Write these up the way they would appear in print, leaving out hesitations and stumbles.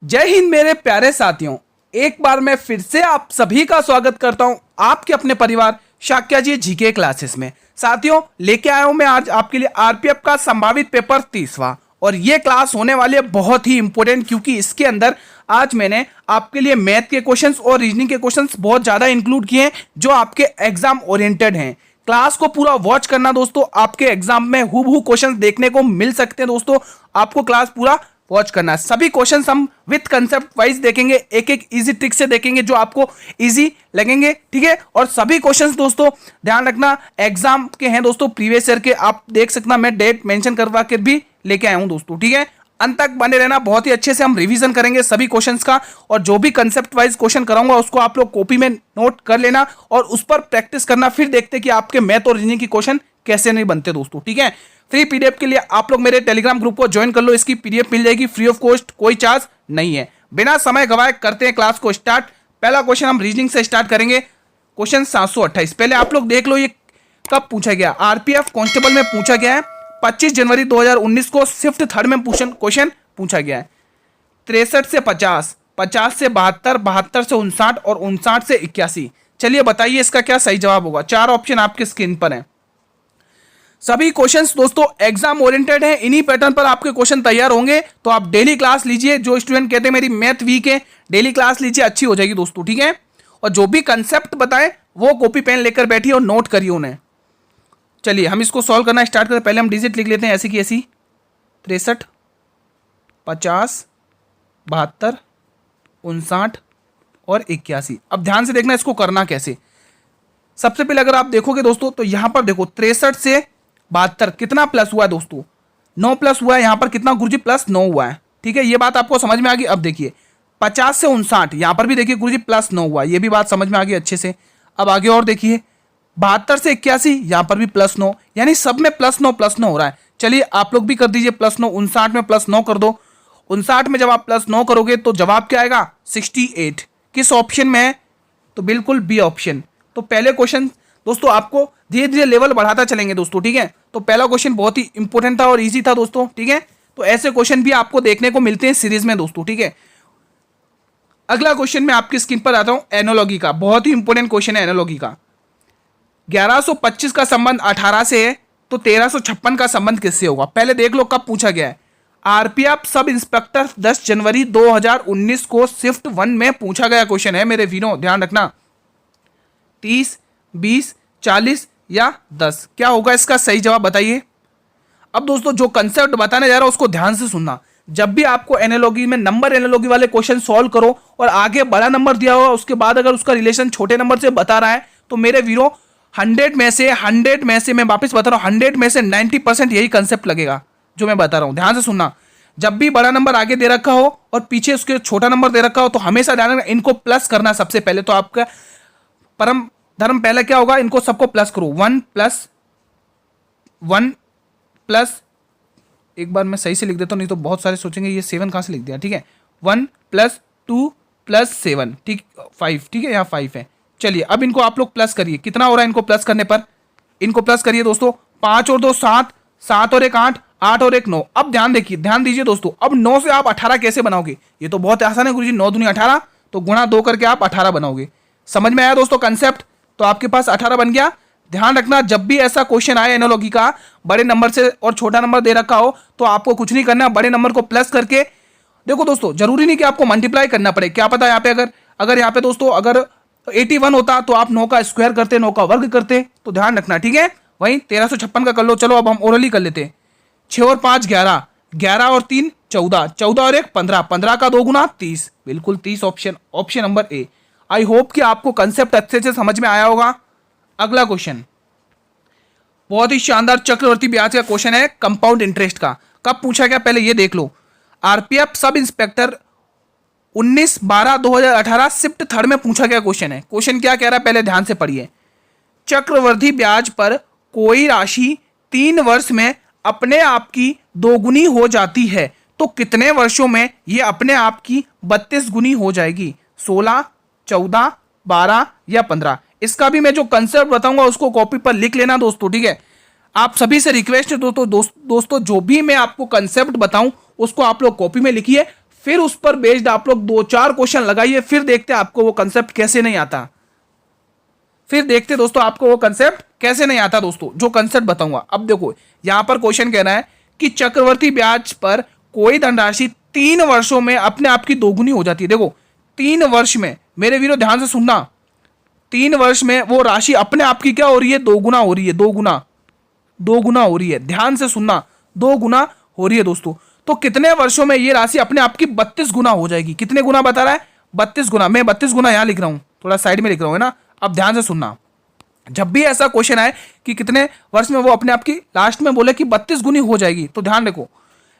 जय हिंद मेरे प्यारे साथियों। एक बार मैं फिर से आप सभी का स्वागत करता हूं आपके अपने परिवार शाक्या जी जीके क्लासेस में। साथियों, लेके आया हूं मैं आज आपके लिए आरपीएफ का संभावित पेपर 30वां, और ये क्लास होने वाली है बहुत ही इंपॉर्टेंट, क्योंकि इसके अंदर आज मैंने आपके लिए मैथ के क्वेश्चंस और रीजनिंग के क्वेश्चंस बहुत ज्यादा इंक्लूड किए हैं जो आपके एग्जाम ओरिएंटेड हैं। क्लास को पूरा वॉच करना दोस्तों, आपके एग्जाम में हूबहू क्वेश्चंस देखने को मिल सकते हैं। दोस्तों, आपको क्लास पूरा वॉच करना है। सभी क्वेश्चंस हम विथ कंसेप्ट वाइज देखेंगे, एक एक इजी ट्रिक से देखेंगे जो आपको इजी लगेंगे, ठीक है। और सभी क्वेश्चंस दोस्तों ध्यान रखना एग्जाम के हैं दोस्तों, प्रीवियस ईयर के। आप देख सकना मैं डेट मेंशन करवा के भी लेके आया हूं दोस्तों, ठीक है। अंत तक बने रहना, बहुत ही अच्छे से हम रिवीजन करेंगे सभी क्वेश्चंस का, और जो भी कंसेप्ट वाइज क्वेश्चन कराऊंगा उसको आप लोग कॉपी में नोट कर लेना और उस पर प्रैक्टिस करना। फिर देखते कि आपके मैथ और रीजनिंग की क्वेश्चन कैसे नहीं बनते दोस्तों, ठीक है। फ्री पीडीएफ के लिए आप लोग मेरे टेलीग्राम ग्रुप को ज्वाइन कर लो, इसकी पीडीएफ मिल जाएगी फ्री ऑफ कॉस्ट, कोई चार्ज नहीं है। बिना समय गवाए करते हैं क्लास को स्टार्ट। पहला क्वेश्चन हम रीजनिंग से स्टार्ट करेंगे, क्वेश्चन 728। पहले आप लोग देख लो ये कब पूछा गया। आरपीएफ कांस्टेबल में पूछा गया है 25 जनवरी 2019 को शिफ्ट थर्ड में क्वेश्चन पूछा गया है। 63 से 50, 50 से 72, 72 से 59 और 59 से 81। चलिए बताइए इसका क्या सही जवाब होगा। चार ऑप्शन आपके स्क्रीन पर है। सभी क्वेश्चंस दोस्तों एग्जाम ओरिएंटेड है, इन्हीं पैटर्न पर आपके क्वेश्चन तैयार होंगे। तो आप डेली क्लास लीजिए। जो स्टूडेंट कहते हैं मेरी मैथ वीक है, डेली क्लास लीजिए, अच्छी हो जाएगी दोस्तों, ठीक है। और जो भी कंसेप्ट बताएं वो कॉपी पेन लेकर बैठिए और नोट करिए उन्हें। चलिए हम इसको सॉल्व करना स्टार्ट करें। पहले हम डिजिट लिख लेते हैं ऐसी की ऐसी। 63, 50, 72, 59 और 81। अब ध्यान से देखना इसको करना कैसे। सबसे पहले अगर आप देखोगे दोस्तों तो यहां पर देखो 63 से 72 कितना प्लस हुआ है दोस्तों, 9 प्लस हुआ है। यहां पर कितना गुरुजी प्लस 9 हुआ है, ठीक है। ये बात आपको समझ में आ गई। अब देखिए 50 से 59, यहां पर भी देखिए गुरुजी प्लस 9 हुआ है, ये भी बात समझ में आ गई अच्छे से। अब आगे और देखिए 72 से 81, यहां पर भी प्लस 9, यानी सब में प्लस 9 हो रहा है। चलिए आप लोग भी कर दीजिए प्लस 9। 59 में प्लस 9 कर दो। 59 में जब आप प्लस 9 करोगे तो जवाब क्या आएगा 68। किस ऑप्शन में है? तो बिल्कुल बी ऑप्शन। तो पहले क्वेश्चन दोस्तों आपको धीरे धीरे लेवल बढ़ाता चलेंगे दोस्तों, ठीक है। तो पहला क्वेश्चन बहुत ही इंपॉर्टेंट था और इजी था दोस्तों, ठीक है। तो ऐसे क्वेश्चन भी आपको देखने को मिलते हैं सीरीज में दोस्तों, ठीक है। अगला क्वेश्चन मैं आपकी स्क्रीन पर आता हूं एनालॉजी का। बहुत ही इंपॉर्टेंट क्वेश्चन है एनालॉजी का। 1125 का संबंध 18 से है तो 1356 का संबंध किससे होगा? पहले देख लो कब पूछा गया है। आरपीएफ सब इंस्पेक्टर 10 जनवरी 2019 को शिफ्ट 1 में पूछा गया क्वेश्चन है मेरे वीरों, ध्यान रखना। 30, 20, 40 या 10, क्या होगा इसका सही जवाब बताइए। अब दोस्तों जो कंसेप्ट बताने जा रहा हूं उसको ध्यान से सुनना। जब भी आपको एनालॉजी में नंबर एनालॉजी वाले क्वेश्चन सॉल्व करो और आगे बड़ा नंबर दिया हुआ उसके बाद अगर उसका रिलेशन छोटे नंबर से बता रहा है तो मेरे वीरों 100 में से मैं वापस बता रहा हूं 100 में से 90% यही कंसेप्ट लगेगा जो मैं बता रहा हूं। ध्यान से सुनना। जब भी बड़ा नंबर आगे दे रखा हो और पीछे उसके छोटा नंबर दे रखा हो तो हमेशा ध्यान रखना इनको प्लस करना सबसे पहले। तो आपका परम धर्म पहले क्या होगा, इनको सबको प्लस करो। 1 प्लस एक बार मैं सही से लिख देता हूं, नहीं तो बहुत सारे सोचेंगे ये 7 कहां से लिख दिया, ठीक है। 1 + 2 + 7, ठीक 5, ठीक है, यहाँ 5 है। चलिए अब इनको आप लोग प्लस करिए। कितना हो रहा है इनको प्लस करने पर? इनको प्लस करिए दोस्तों। 5 और 2 7, 7 और 1 8, 8 और 1 9। अब ध्यान दीजिए दोस्तों। अब 9 से आप 18 कैसे बनाओगे? ये तो बहुत आसान है गुरुजी, 9 दूनी 18, तो गुणा 2 करके आप 18 बनाओगे। समझ में आया दोस्तों कंसेप्ट? तो आपके पास 18 बन गया। ध्यान रखना जब भी ऐसा क्वेश्चन आए एनालॉजी का, बड़े नंबर से और छोटा नंबर दे रखा हो तो आपको कुछ नहीं करना, बड़े नंबर को प्लस करके देखो दोस्तों। जरूरी नहीं कि आपको मल्टीप्लाई करना पड़े, क्या पता यहाँ पे अगर यहाँ पे दोस्तों अगर 81 होता तो आप 9 का स्क्वायर करते, 9 का वर्ग करते। तो ध्यान रखना, ठीक है। वहीं 1356 का कर लो। चलो अब हम ओरली कर लेते हैं। 6 और 5 11, 11 और 3 14, 14 और 1 15, 15 का 2 गुना 30, बिल्कुल 30 option number A. I hope कि आपको कंसेप्ट अच्छे से समझ में आया होगा। अगला क्वेश्चन बहुत ही शानदार चक्रवर्ती ब्याज का क्वेश्चन है, कंपाउंड इंटरेस्ट का। कब पूछा गया पहले ये देख लो। RPF sub inspector 19/12/2018 shift third में पूछा गया क्वेश्चन है। क्वेश्चन क्या कह रहा है पहले ध्यान से पढ़िए। चक्रवर्ती ब्याज पर कोई राशि 3 वर्ष में अपने आप की 2 गुनी हो जाती है तो कितने वर्षों में यह अपने आप की 32 गुनी हो जाएगी? 16, 14, 12 या 15? इसका भी मैं जो कंसेप्ट बताऊंगा उसको कॉपी पर लिख लेना दोस्तों, ठीक है। आप सभी से रिक्वेस्ट है दोस्तों जो भी मैं आपको कंसेप्ट बताऊं उसको आप लोग कॉपी में लिखिए, फिर उस पर बेस्ड आप लोग 2-4 क्वेश्चन लगाइए, फिर देखते हैं आपको वो कंसेप्ट कैसे नहीं आता। फिर देखते दोस्तों आपको वो कंसेप्ट कैसे नहीं आता दोस्तों, जो कंसेप्ट बताऊंगा। अब देखो यहां पर क्वेश्चन कह रहा है कि चक्रवर्ती ब्याज पर कोई धनराशि 3 वर्षों में अपने आप की दोगुनी हो जाती है। देखो 3 वर्ष में, मेरे वीरों ध्यान से सुनना, 3 वर्ष में वो राशि अपने आप की क्या हो रही है, दोगुना हो रही है, दोगुना हो रही है। ध्यान से सुनना, 2 गुना हो रही है दोस्तों। तो कितने वर्षों में ये राशि अपने आप की 32 गुना हो जाएगी। कितने गुना बता रहा है, 32 गुना। मैं 32 गुना यहां लिख रहा हूं, थोड़ा साइड में लिख रहा हूं, है ना। अब ध्यान से सुनना, जब भी ऐसा क्वेश्चन आए कि कितने वर्ष में वो अपने आप की, लास्ट में बोले कि 32 गुनी हो जाएगी, तो ध्यान रखो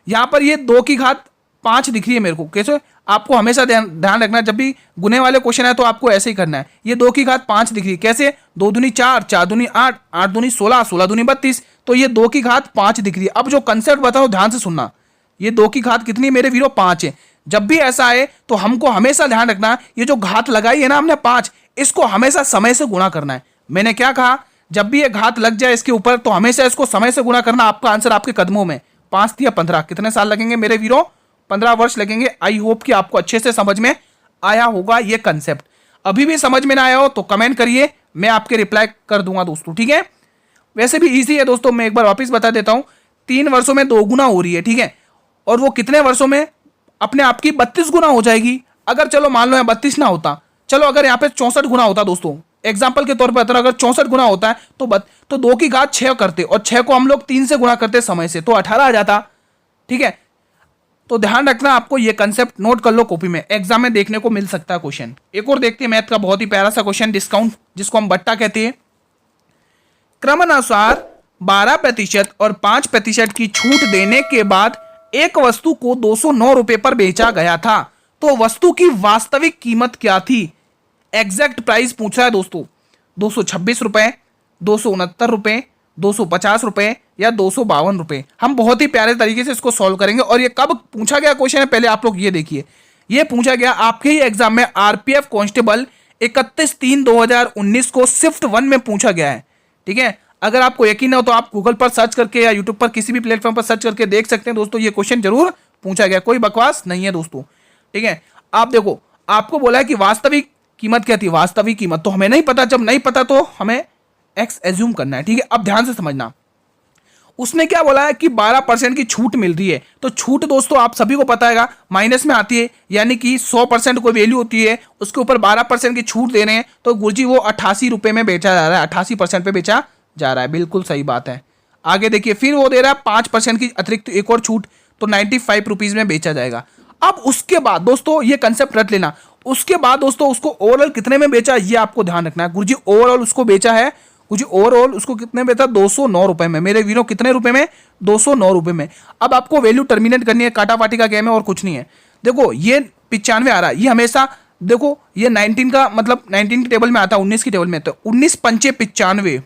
यहां पर ये 2 की घात 5 दिख रही है मेरे को। कैसे, आपको हमेशा ध्यान रखना, जब भी गुने वाले क्वेश्चन है तो आपको ऐसे ही करना है। ये 2 की घात 5 दिख रही है, कैसे, 2 दूनी 4, 4 दूनी 8, 8 दूनी 16, 16 दूनी 32, तो ये 2 की घात 5 दिख रही है। अब जो कंसेप्ट बताओ ध्यान से सुनना, ये 2 की घात कितनी है मेरे वीरों, 5 है। जब भी ऐसा आए तो हमको हमेशा ध्यान रखना, ये जो घात लगाई है ना हमने 5, इसको हमेशा समय से गुणा करना है। मैंने क्या कहा, जब भी ये घात लग जाए इसके ऊपर तो हमेशा इसको समय से गुणा करना। आपका आंसर आपके कदमों में, 5 या 15, कितने साल लगेंगे मेरे वीरों, 15 वर्ष लगेंगे। आई होप कि आपको अच्छे से समझ में आया होगा ये कंसेप्ट। अभी भी समझ में ना आया हो तो कमेंट करिए, मैं आपके रिप्लाई कर दूंगा दोस्तों, ठीक है। वैसे भी इजी है दोस्तों, मैं एक बार वापस बता देता हूं। 3 वर्षों में 2 गुना हो रही है, ठीक है, और वो कितने वर्षों में अपने आप की 32 गुना हो जाएगी। अगर चलो मान लो 32 ना होता, चलो अगर यहाँ पे 64 गुना होता दोस्तों, एग्जाम्पल के तौर पर अगर 64 गुना होता है तो 2 की घात 6 करते, और 6 को हम लोग 3 से गुणा करते समय से, तो 18 आ जाता, ठीक है। तो ध्यान रखना, आपको ये कंसेप्ट नोट कर लो कॉपी में, एग्जाम में देखने को मिल सकता है क्वेश्चन। एक और देखते हैं मैथ का बहुत ही प्यारा सा क्वेश्चन, डिस्काउंट जिसको हम बट्टा कहते हैं। क्रमानुसार 12% और 5% की छूट देने के बाद एक वस्तु को 209 रुपए पर बेचा गया था, तो वस्तु की वास्तविक कीमत क्या थी। एग्जैक्ट प्राइस पूछा है दोस्तों, 226 रुपए, 269 रुपए, 250 रुपए या 252 रुपए। हम बहुत ही प्यारे तरीके से इसको सॉल्व करेंगे। और ये कब पूछा गया क्वेश्चन है, पहले आप लोग ये देखिए, ये पूछा गया आपके ही एग्जाम में आरपीएफ कांस्टेबल 31/3/2019 को शिफ्ट 1 में पूछा गया है, ठीक है। अगर आपको यकीन हो तो आप गूगल पर सर्च करके या यूट्यूब पर किसी भी प्लेटफॉर्म पर सर्च करके देख सकते हैं दोस्तों, ये क्वेश्चन जरूर पूछा गया, कोई बकवास नहीं है दोस्तों, ठीक है। आप देखो, आपको बोला है कि वास्तविक कीमत क्या थी, वास्तविक कीमत तो हमें नहीं पता, जब नहीं पता तो हमें एक्स एज्यूम करना है, ठीक है। अब ध्यान से समझना, उसने क्या बोला है कि 12% की छूट मिल रही है, तो छूट दोस्तों आप सभी को पता है माइनस में आती है, यानी कि 100% कोई वैल्यू होती है, उसके ऊपर 12% की छूट दे रहे हैं, तो गुरुजी वो 88 रुपए में बेचा जा रहा है, 88% पे बेचा जा रहा है, बिल्कुल सही बात है। आगे देखिए, फिर वो दे रहा है 5% की अतिरिक्त एक और छूट, तो 95 रुपीज में बेचा जाएगा। अब उसके बाद दोस्तों ये कंसेप्ट रट लेना, उसके बाद दोस्तों उसको ओवरऑल कितने में बेचा, ये आपको ध्यान रखना है। गुरुजी ओवरऑल उसको बेचा है, कुछ ओवरऑल उसको कितने में था, 209 रुपए में। मेरे वीरों कितने रुपए में, 209 रुपए में। अब आपको वैल्यू टर्मिनेट करनी है, काटा पाटी का गेम है और कुछ नहीं है। देखो ये 95 आ रहा है, ये हमेशा देखो ये 19 का मतलब 19 की टेबल में आता है, 19 की टेबल में, तो 19 पंचे 95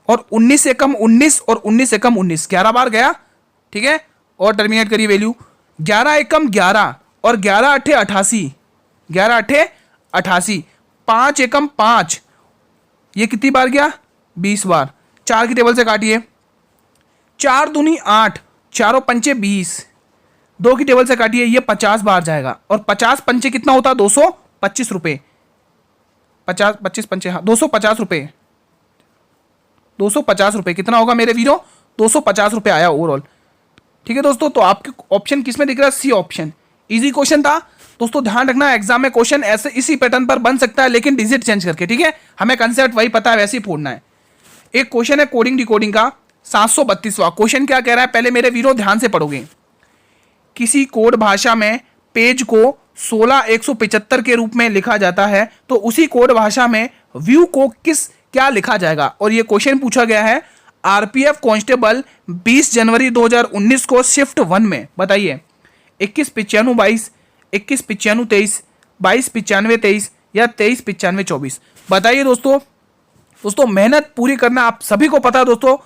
और 19 से कम 19 और 19 से कम 19, 11 बार गया, ठीक है। और टर्मिनेट करिए वैल्यू, 11 एकम 11 और 11 अठे 88, 11 अठे 88, 5 एकम 5, ये कितनी बार गया, 20 बार। 4 की टेबल से काटिए, 4 दूनी 8, चारों पंचे 20, 2 की टेबल से काटिए, ये 50 बार जाएगा, और 50 पंचे कितना होता है, 225 रुपए, 25 पंचे, हाँ 250 रुपए, 250 रुपए कितना होगा मेरे वीरों, 250 रुपए आया ओवरऑल, ठीक है दोस्तों। तो आपके ऑप्शन किस में दिख रहा है, सी ऑप्शन। इजी क्वेश्चन था दोस्तों, ध्यान रखना एग्जाम में क्वेश्चन ऐसे इसी पैटर्न पर बन सकता है, लेकिन डिजिट चेंज करके, ठीक है। हमें कंसेप्ट वही पता है, वैसे ही फोड़ना है। एक क्वेश्चन है कोडिंग डिकोडिंग का 732वां क्वेश्चन, क्या कह रहा है, पहले मेरे वीरों ध्यान से पढ़ोगे। किसी कोड भाषा में पेज को 16175 के रूप में लिखा जाता है, तो उसी कोड भाषा में व्यू को क्या लिखा जाएगा। और ये क्वेश्चन पूछा गया है आरपीएफ कांस्टेबल 20 जनवरी 2019 को शिफ्ट 1 में। बताइए 219522, 219523, 229523 या 239524। बताइए दोस्तों मेहनत पूरी करना आप सभी को पता है दोस्तों,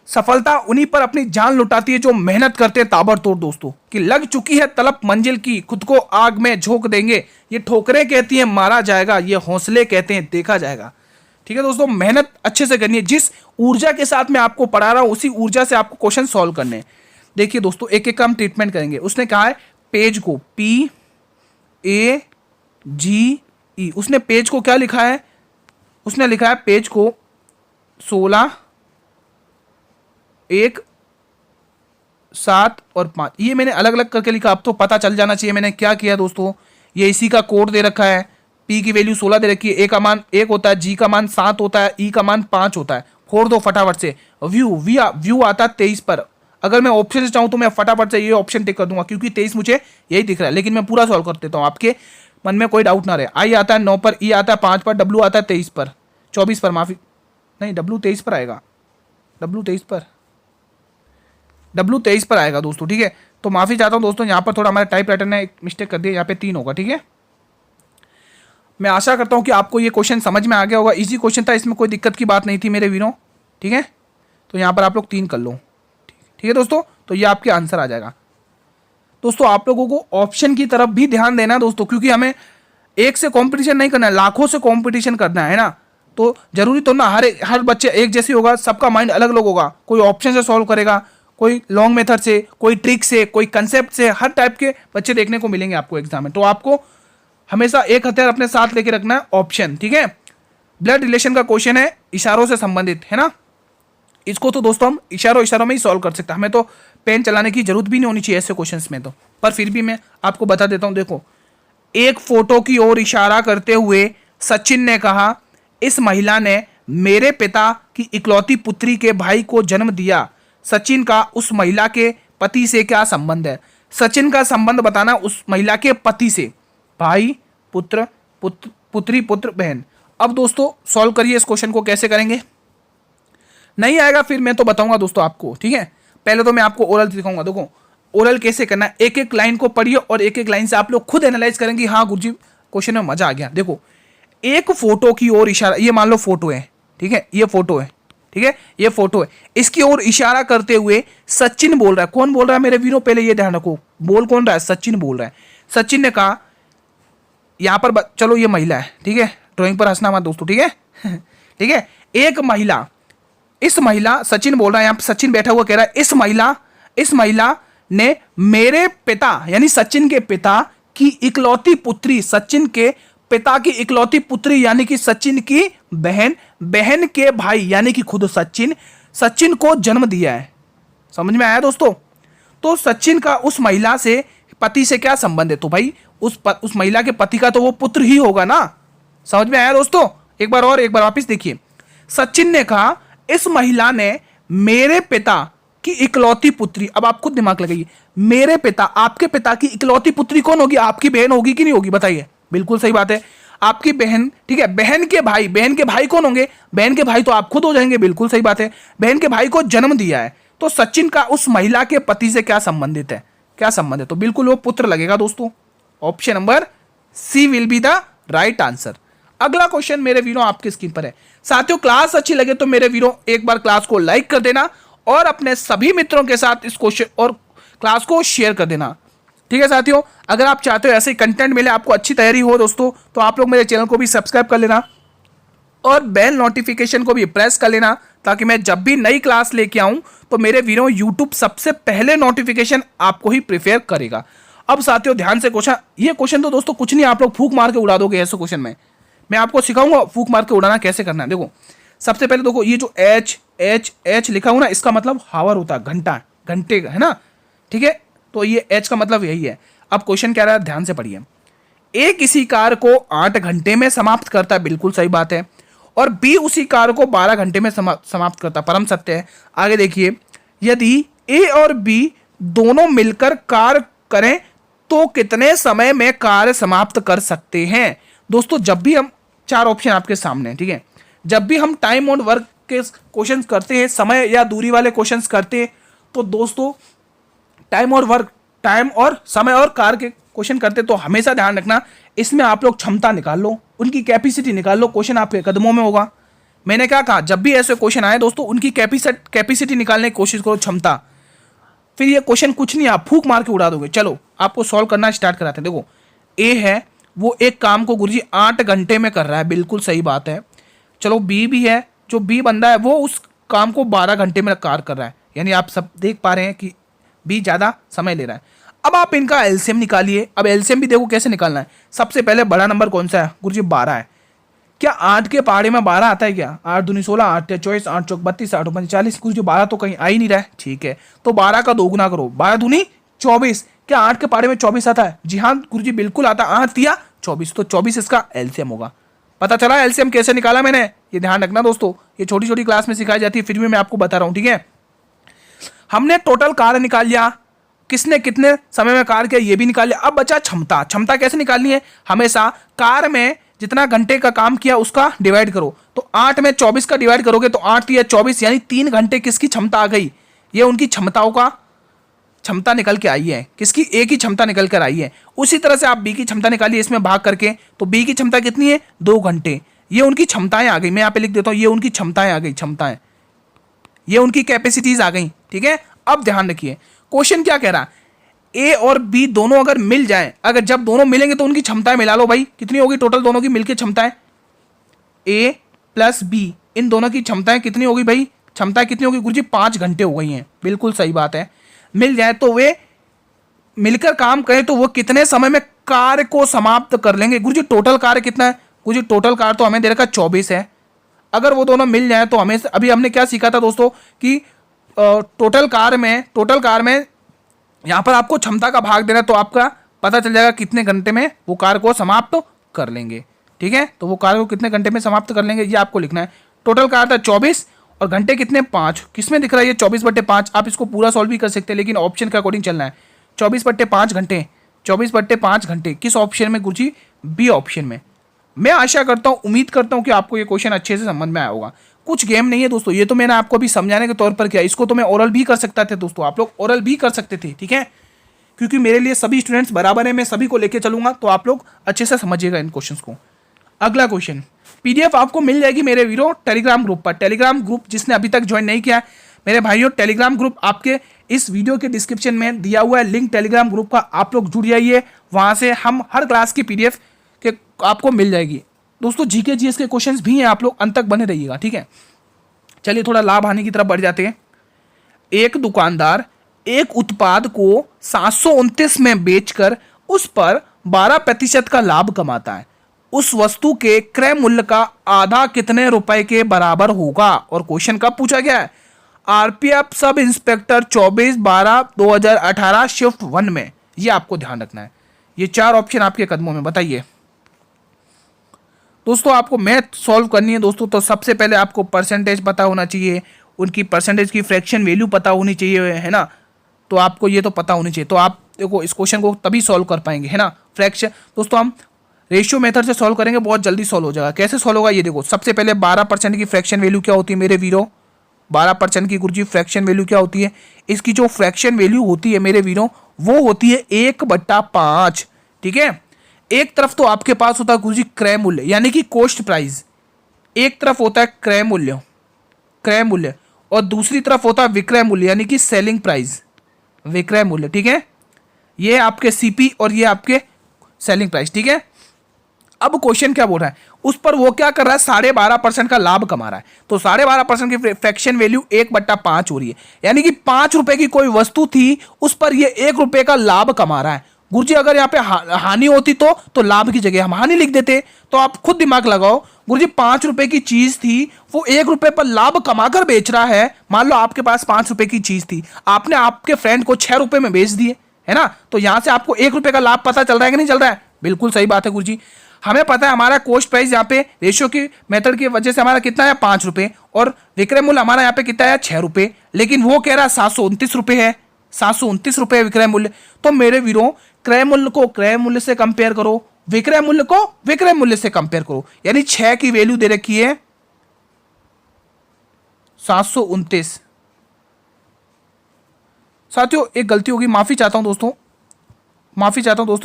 सफलता उन्हीं पर अपनी जान लुटाती है जो मेहनत करते हैं ताबड़तोड़ दोस्तों। कि लग चुकी है तलब मंजिल की, खुद को आग में झोंक देंगे, ये ठोकरें कहती हैं मारा जाएगा, ये हौसले कहते हैं देखा जाएगा, ठीक है दोस्तों। मेहनत अच्छे से करनी है, जिस ऊर्जा के साथ मैं आपको पढ़ा रहा हूं उसी ऊर्जा से आपको क्वेश्चन सॉल्व करने हैं। देखिए दोस्तों एक एक का हम ट्रीटमेंट करेंगे। उसने कहा है पेज को, P AGE। उसने पेज को क्या लिखा है, उसने लिखा है पेज को 16, 1, 7 और 5। ये मैंने अलग अलग करके लिखा, अब तो पता चल जाना चाहिए मैंने क्या किया दोस्तों। ये इसी का कोड दे रखा है, P की वैल्यू 16 दे रखी है, A का मान 1 होता है, G का मान 7 होता है, E का मान 5 होता है। फोड़ दो फटाफट से। व्यू आता है 23 पर। अगर मैं ऑप्शन से चाहूँ तो मैं फटाफट से ये ऑप्शन टिक कर दूंगा, क्योंकि 23 मुझे यही दिख रहा है, लेकिन मैं पूरा सॉल्व कर देता हूँ, आपके मन में कोई डाउट ना रहे। I आता है 9 पर, E आता है 5 पर, W आता है 23 पर, 24 पर, माफी नहीं, W 23 पर आएगा, W 23 पर आएगा दोस्तों, ठीक है। तो माफी चाहता हूँ दोस्तों, यहाँ पर थोड़ा हमारे टाइप राइटर ने एक मिस्टेक कर दिया, यहाँ पे 3 होगा, ठीक है। मैं आशा करता हूँ कि आपको ये क्वेश्चन समझ में आ गया होगा। इजी क्वेश्चन था, इसमें कोई दिक्कत की बात नहीं थी मेरे वीरों, ठीक है। तो यहाँ पर आप लोग 3 कर लो, ठीक है दोस्तों। तो ये आपके आंसर आ जाएगा। दोस्तों आप लोगों को ऑप्शन की तरफ भी ध्यान देना है दोस्तों, क्योंकि हमें एक से कंपटीशन नहीं करना है, लाखों से कंपटीशन करना है ना। तो जरूरी तो ना हर बच्चे एक जैसे होगा, सबका माइंड अलग अलग होगा। कोई ऑप्शन से सॉल्व करेगा, कोई लॉन्ग मेथड से, कोई ट्रिक से, कोई कंसेप्ट से, हर टाइप के बच्चे देखने को मिलेंगे आपको एग्जाम में। तो आपको हमेशा एक हथियार अपने साथ लेके रखना है, ऑप्शन, ठीक है। ब्लड रिलेशन का क्वेश्चन है, इशारों से संबंधित है ना। इसको तो दोस्तों हम इशारों में ही सॉल्व कर सकते हैं, हमें तो पेन चलाने की जरूरत भी नहीं होनी चाहिए ऐसे क्वेश्चंस में तो। पर फिर भी मैं आपको बता देता हूं। देखो, एक फोटो की ओर इशारा करते हुए सचिन ने कहा, इस महिला ने मेरे पिता की इकलौती पुत्री के भाई को जन्म दिया। सचिन का उस महिला के पति से क्या संबंध है? सचिन का संबंध बताना उस महिला के पति से, भाई, पुत्र, पुत्री, पुत्र, बहन। अब दोस्तों सॉल्व करिए इस क्वेश्चन को, कैसे करेंगे? नहीं आएगा फिर मैं तो बताऊंगा दोस्तों आपको, ठीक है। पहले तो मैं आपको ओरल दिखाऊंगा। देखो ओरल कैसे करना है, एक एक लाइन को पढ़िए और एक एक लाइन से आप लोग खुद एनालाइज करेंगे। हाँ गुरुजी क्वेश्चन में मजा आ गया। देखो, एक फोटो की ओर इशारा, ये मान लो फोटो है, ठीक है, ये फोटो है, ठीक है, ये फोटो है, इसकी ओर इशारा करते हुए सचिन बोल रहा है। कौन बोल रहा है मेरे वीरों? पहले ये ध्यान रखो, बोल कौन रहा है? सचिन बोल रहा है। सचिन ने कहा, यहां पर चलो ये महिला है, ठीक है, ड्राइंग पर हंसना मत दोस्तों, ठीक है ठीक है। एक महिला, इस महिला, सचिन बोल रहा है, यहां पर सचिन बैठा हुआ कह रहा है, इस महिला ने मेरे पिता यानी सचिन के पिता की इकलौती पुत्री, सचिन के पिता की इकलौती पुत्री यानी कि सचिन की बहन के भाई यानी कि खुद सचिन को जन्म दिया है। समझ में आया दोस्तों? तो सचिन का उस महिला से, पति से क्या संबंध है? तो भाई उस महिला के पति का तो वो पुत्र ही होगा ना। समझ में आया दोस्तों? एक बार वापस देखिए। सचिन ने कहा, इस महिला ने मेरे पिता की इकलौती पुत्री, अब आप खुद दिमाग लगाइए, मेरे पिता, आपके पिता की इकलौती पुत्री कौन होगी? आपकी बहन होगी कि नहीं होगी? बताइए। बिल्कुल सही बात है, आपकी बहन, ठीक है। बहन के भाई कौन होंगे? बहन के भाई तो आप खुद हो जाएंगे। बिल्कुल सही बात है, बहन के भाई को जन्म दिया है। तो सचिन का उस महिला के पति से क्या संबंधित है? क्या संबंध है? तो बिल्कुल वो पुत्र लगेगा दोस्तों। Option number C will be the right answer. अगला क्वेश्चन मेरे वीरों आपके स्क्रीन पर है। साथियों क्लास अच्छी लगे तो मेरे वीरों एक बार क्लास को लाइक कर देना और अपने सभी मित्रों के साथ इस क्वेश्चन और क्लास को शेयर कर देना, ठीक है साथियों। अगर आप चाहते हो ऐसे कंटेंट मिले, आपको अच्छी तैयारी हो दोस्तों, तो आप लोग मेरे चैनल को भी सब्सक्राइब कर लेना और बेल नोटिफिकेशन को भी प्रेस कर लेना, ताकि मैं जब भी नई क्लास लेके आऊं तो मेरे वीरों यूट्यूब सबसे पहले नोटिफिकेशन आपको ही प्रिफेयर करेगा। अब साथियों ध्यान से क्वेश्चन, ये क्वेश्चन तो दोस्तों कुछ नहीं, आप लोग फूक मार के उड़ा दोगे ऐसे क्वेश्चन में। मैं आपको सिखाऊंगा फूक मार के उड़ाना कैसे करना है। देखो सबसे पहले देखो, ये जो एच लिखा हुआ ना, इसका मतलब हावर होता है, घंटे है ना, ठीक है। तो ये एच का मतलब यही है। अब क्वेश्चन क्या रहा है, ध्यान से पढ़िए। ए किसी कार्य को 8 घंटे में समाप्त करता है, बिल्कुल सही बात है, और बी उसी कार्य को 12 घंटे में समाप्त करता है, परम सत्य है। आगे देखिए, यदि ए और बी दोनों मिलकर कार्य करें तो कितने समय में कार्य समाप्त कर सकते हैं? दोस्तों जब भी हम, 4 ऑप्शन आपके सामने हैं, ठीक है, जब भी हम टाइम और वर्क के क्वेश्चंस करते हैं, समय या दूरी वाले क्वेश्चंस करते हैं, तो दोस्तों टाइम और समय और कार्य के क्वेश्चन करते, तो हमेशा ध्यान रखना इसमें आप लोग क्षमता निकाल लो, उनकी कैपेसिटी निकाल लो। क्वेश्चन आपके कदमों में होगा। मैंने क्या कहा, जब भी ऐसे क्वेश्चन आए दोस्तों, उनकी कैपेसिटी निकालने की कोशिश करो, क्षमता। फिर ये क्वेश्चन कुछ नहीं, आप फूक मार के उड़ा दोगे। चलो आपको सॉल्व करना स्टार्ट कराते हैं। देखो ए है, वो एक काम को गुरुजी 8 घंटे में कर रहा है, बिल्कुल सही बात है। चलो बी भी है, जो बी बंदा है वो उस काम को 12 घंटे में कार्य कर रहा है, यानी आप सब देख पा रहे हैं कि बी ज़्यादा समय ले रहा है। अब आप इनका एलसीएम निकालिए। अब एलसीएम भी देखो कैसे निकालना है। सबसे पहले बड़ा नंबर कौन सा है गुरुजी? 12 है। क्या 8 के पहाड़े में 12 आता है क्या? 8 दूनी 16, 8 या 24, 8 चौक 32, 8 पंच 40। गुरुजी 12 तो कहीं आ ही नहीं रहा है। ठीक है, तो 12 का दोगुना करो, 12 दूनी 24। क्या 8 के पहाड़े में 24 आता है? जी हाँ गुरुजी बिल्कुल आता है। 8 दिया 24, तो 24 इसका एलसीएम होगा। पता चला एलसीएम कैसे निकाला मैंने? ये ध्यान रखना दोस्तों, ये छोटी छोटी क्लास में सिखाई जाती है, फिर भी मैं आपको बता रहा हूँ। ठीक है, हमने टोटल कार्य निकाल लिया, किसने कितने समय में कार्य किया ये भी निकाल लिया। अब बचा क्षमता। क्षमता कैसे निकालनी है? हमेशा कार्य में जितना घंटे का काम किया उसका डिवाइड करो। तो 8 में 24 का डिवाइड करोगे तो 8 या 24 यानी 3 घंटे किसकी क्षमता आ गई? ये उनकी क्षमताओं का क्षमता निकल के आई है। किसकी? ए की क्षमता निकल कर आई है। उसी तरह से आप बी की क्षमता निकालिए इसमें भाग करके, तो बी की क्षमता कितनी है? 2 घंटे। ये उनकी क्षमताएं आ गई। मैं यहाँ पे लिख देता हूँ, ये उनकी क्षमताएं आ गई, क्षमताएं, ये उनकी कैपेसिटीज आ गई। ठीक है, अब ध्यान रखिए क्वेश्चन क्या कह रहा है? ए और बी दोनों अगर मिल जाएं, अगर जब दोनों मिलेंगे तो उनकी क्षमताएं मिला लो भाई। कितनी होगी टोटल दोनों की मिलकर क्षमताएं? ए प्लस बी, इन दोनों की क्षमताएं कितनी होगी भाई? क्षमताएं कितनी होगी गुरुजी? 5 घंटे हो गई हैं। बिल्कुल सही बात है। मिल जाए तो वे मिलकर काम करें तो वो कितने समय में कार्य को समाप्त कर लेंगे? गुरुजी टोटल कार्य कितना है? गुरुजी टोटल कार्य तो हमें दे रखा 24 है। अगर वो दोनों मिल जाए तो हमें, अभी हमने क्या सीखा था दोस्तों कि टोटल कार्य में यहाँ पर आपको क्षमता का भाग देना, तो आपका पता चल जाएगा कितने घंटे में वो कार्य को समाप्त कर लेंगे। ठीक है, तो वो कार्य को कितने घंटे में समाप्त कर लेंगे ये आपको लिखना है। टोटल कार्य था 24 और घंटे कितने? 5। किसमें दिख रहा है ये? 24/5। आप इसको पूरा सॉल्व भी कर सकते हैं, लेकिन ऑप्शन के अकॉर्डिंग चलना है। 24/5 घंटे, 24/5 घंटे किस ऑप्शन में गुरुजी? बी ऑप्शन में। मैं आशा करता हूँ, उम्मीद करता हूँ कि आपको ये क्वेश्चन अच्छे से समझ में आया होगा। कुछ गेम नहीं है दोस्तों, ये तो मैंने आपको अभी समझाने के तौर पर किया। इसको तो मैं ओरल भी कर सकता था दोस्तों, आप लोग ओरल भी कर सकते थे। ठीक है, क्योंकि मेरे लिए सभी स्टूडेंट्स बराबर है, मैं सभी को लेके चलूंगा, तो आप लोग अच्छे से समझिएगा इन क्वेश्चंस को। अगला क्वेश्चन, पीडीएफ आपको मिल जाएगी मेरे वीरो टेलीग्राम ग्रुप पर। टेलीग्राम ग्रुप जिसने अभी तक ज्वाइन नहीं किया मेरे भाइयों, टेलीग्राम ग्रुप आपके इस वीडियो के डिस्क्रिप्शन में दिया हुआ है लिंक टेलीग्राम ग्रुप का। आप लोग जुड़ जाइए, वहां से हम हर क्लास की पीडीएफ के आपको मिल जाएगी दोस्तों। जीके जीएस के क्वेश्चंस भी हैं, आप लोग अंत तक बने रहिएगा। ठीक है, चलिए थोड़ा लाभ हानि की तरफ बढ़ जाते हैं। एक दुकानदार एक उत्पाद को 729 में बेचकर उस पर 12% का लाभ कमाता है। उस वस्तु के क्रय मूल्य का आधा कितने रुपए के बराबर होगा? और क्वेश्चन कब पूछा गया है? आरपीएफ सब इंस्पेक्टर 24/12/2018 शिफ्ट 1 में। ये आपको ध्यान रखना है। ये 4 ऑप्शन आपके कदमों में, बताइए दोस्तों। आपको मैथ सॉल्व करनी है दोस्तों, तो सबसे पहले आपको परसेंटेज पता होना चाहिए, उनकी परसेंटेज की फ्रैक्शन वैल्यू पता होनी चाहिए, है ना। तो आपको ये तो पता होनी चाहिए, तो आप देखो इस क्वेश्चन को तभी सॉल्व कर पाएंगे, है ना। फ्रैक्शन दोस्तों हम रेशियो मेथड से सॉल्व करेंगे, बहुत जल्दी सॉल्व हो जाएगा। कैसे सॉल्व होगा ये देखो। सबसे पहले 12% की फ्रैक्शन वैल्यू क्या होती है मेरे वीरो? 12% की गुरुजी फ्रैक्शन वैल्यू क्या होती है? इसकी जो फ्रैक्शन वैल्यू होती है मेरे वीरो वो होती है 1/5। ठीक है, एक तरफ तो आपके पास होता है गुरुजी क्रय मूल्य यानी कि कॉस्ट प्राइस, एक तरफ होता है क्रय मूल्य और दूसरी तरफ होता है विक्रय मूल्य यानी कि सेलिंग प्राइस, विक्रय मूल्य। ठीक है, ये आपके सीपी और ये आपके सेलिंग प्राइस। ठीक है, अब क्वेश्चन क्या बोल रहा है? उस पर वो क्या कर रहा है? 12.5% का लाभ कमा रहा है। तो 12.5% की फ्रैक्शन वैल्यू 1/5 हो रही है, यानी कि 5 रुपए की कोई वस्तु थी उस पर ये 1 रुपए का लाभ कमा रहा है। गुरुजी अगर यहाँ पे हानि होती तो लाभ की जगह हम हानि लिख देते। तो आप खुद दिमाग लगाओ, गुरुजी 5 रुपए की चीज थी, वो 1 रुपए पर लाभ कमाकर बेच रहा है। मान लो आपके पास 5 रुपए की चीज थी, आपने आपके फ्रेंड को 6 रुपए में बेच दिए, है ना। तो यहां से आपको 1 रुपए का लाभ पता चल रहा है कि नहीं चल रहा है? बिल्कुल सही बात है गुरुजी। हमें पता है हमारा कॉस्ट प्राइस यहाँ पे रेशियो की मेथड की वजह से हमारा कितना है? 5 रुपए, और विक्रय मूल्य हमारा यहाँ पे कितना है? 6 रुपए, लेकिन वो कह रहा है 729 रुपए है। 729 विक्रय मूल्य। तो मेरे वीरों क्रय मूल्य को क्रय मूल्य से कंपेयर करो, विक्रय मूल्य को विक्रय मूल्य से कंपेयर करो, यानी 6 की वैल्यू दे रखी है 729। साथियों एक गलती होगी, माफी चाहता हूं दोस्तों,